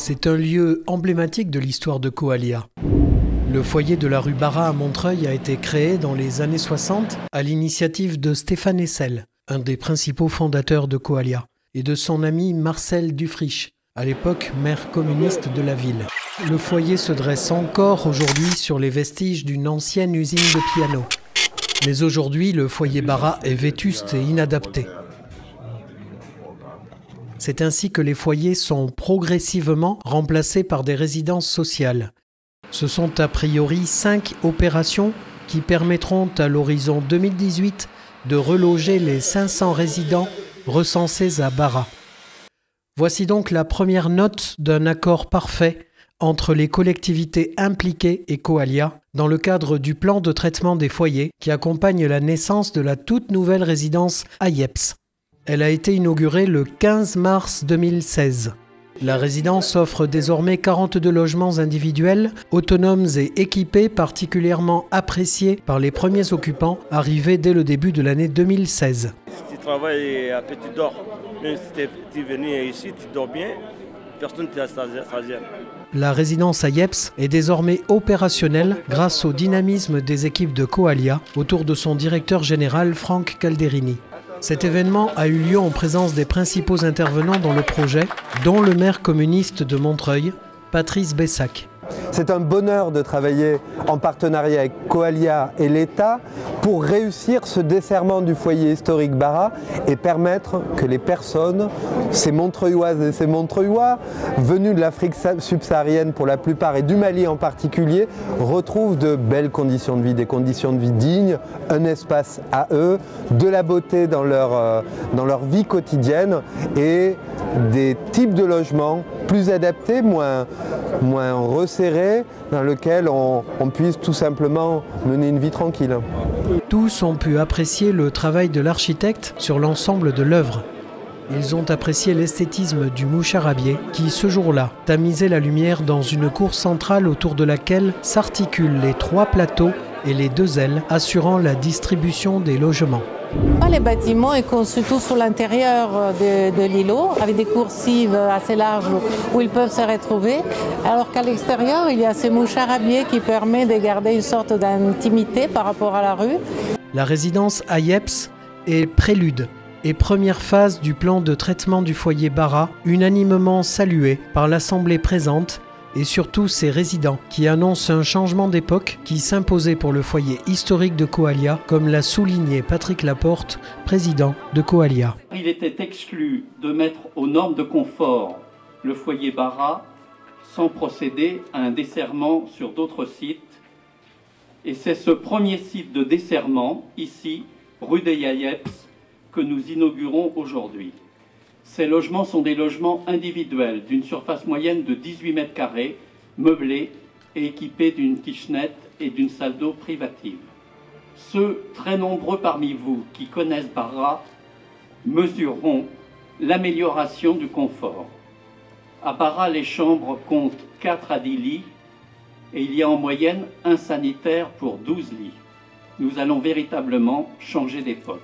C'est un lieu emblématique de l'histoire de Coallia. Le foyer de la rue Barra à Montreuil a été créé dans les années 60 à l'initiative de Stéphane Hessel, un des principaux fondateurs de Coallia, et de son ami Marcel Dufriche, à l'époque maire communiste de la ville. Le foyer se dresse encore aujourd'hui sur les vestiges d'une ancienne usine de piano. Mais aujourd'hui, le foyer Barra est vétuste et inadapté. C'est ainsi que les foyers sont progressivement remplacés par des résidences sociales. Ce sont a priori 5 opérations qui permettront à l'horizon 2018 de reloger les 500 résidents recensés à Barra. Voici donc la première note d'un accord parfait entre les collectivités impliquées et Coallia dans le cadre du plan de traitement des foyers qui accompagne la naissance de la toute nouvelle résidence AIEPS. Elle a été inaugurée le 15 mars 2016. La résidence offre désormais 42 logements individuels, autonomes et équipés, particulièrement appréciés par les premiers occupants arrivés dès le début de l'année 2016. Si tu travailles, après tu dors. Mais si tu es venu ici, tu dors bien, personne ne gêne. La résidence AIEPS est désormais opérationnelle grâce au dynamisme des équipes de Coallia autour de son directeur général Franck Calderini. Cet événement a eu lieu en présence des principaux intervenants dans le projet, dont le maire communiste de Montreuil, Patrice Bessac. C'est un bonheur de travailler en partenariat avec Coallia et l'État pour réussir ce desserrement du foyer historique Barra et permettre que les personnes, ces Montreuilloises et ces Montreuillois, venus de l'Afrique subsaharienne pour la plupart et du Mali en particulier, retrouvent de belles conditions de vie, des conditions de vie dignes, un espace à eux, de la beauté dans leur vie quotidienne et des types de logements plus adaptés, moins resserrés, dans lesquels on puisse tout simplement mener une vie tranquille. Tous ont pu apprécier le travail de l'architecte sur l'ensemble de l'œuvre. Ils ont apprécié l'esthétisme du moucharabier qui, ce jour-là, tamisait la lumière dans une cour centrale autour de laquelle s'articulent les 3 plateaux et les 2 ailes assurant la distribution des logements. Les bâtiments sont conçus tout sur l'intérieur de l'îlot, avec des coursives assez larges où ils peuvent se retrouver, alors qu'à l'extérieur, il y a ces moucharabiers qui permettent de garder une sorte d'intimité par rapport à la rue. La résidence AIEPS est prélude et première phase du plan de traitement du foyer Barra, unanimement salué par l'Assemblée présente et surtout ses résidents qui annoncent un changement d'époque qui s'imposait pour le foyer historique de Coallia, comme l'a souligné Patrick Laporte, président de Coallia. Il était exclu de mettre aux normes de confort le foyer Barra sans procéder à un desserrement sur d'autres sites. Et c'est ce premier site de desserrement, ici, rue des AIEPS, que nous inaugurons aujourd'hui. Ces logements sont des logements individuels d'une surface moyenne de 18 mètres carrés, meublés et équipés d'une kitchenette et d'une salle d'eau privative. Ceux très nombreux parmi vous qui connaissent Barra mesureront l'amélioration du confort. À Barra, les chambres comptent 4 à 10 lits et il y a en moyenne un sanitaire pour 12 lits. Nous allons véritablement changer d'époque.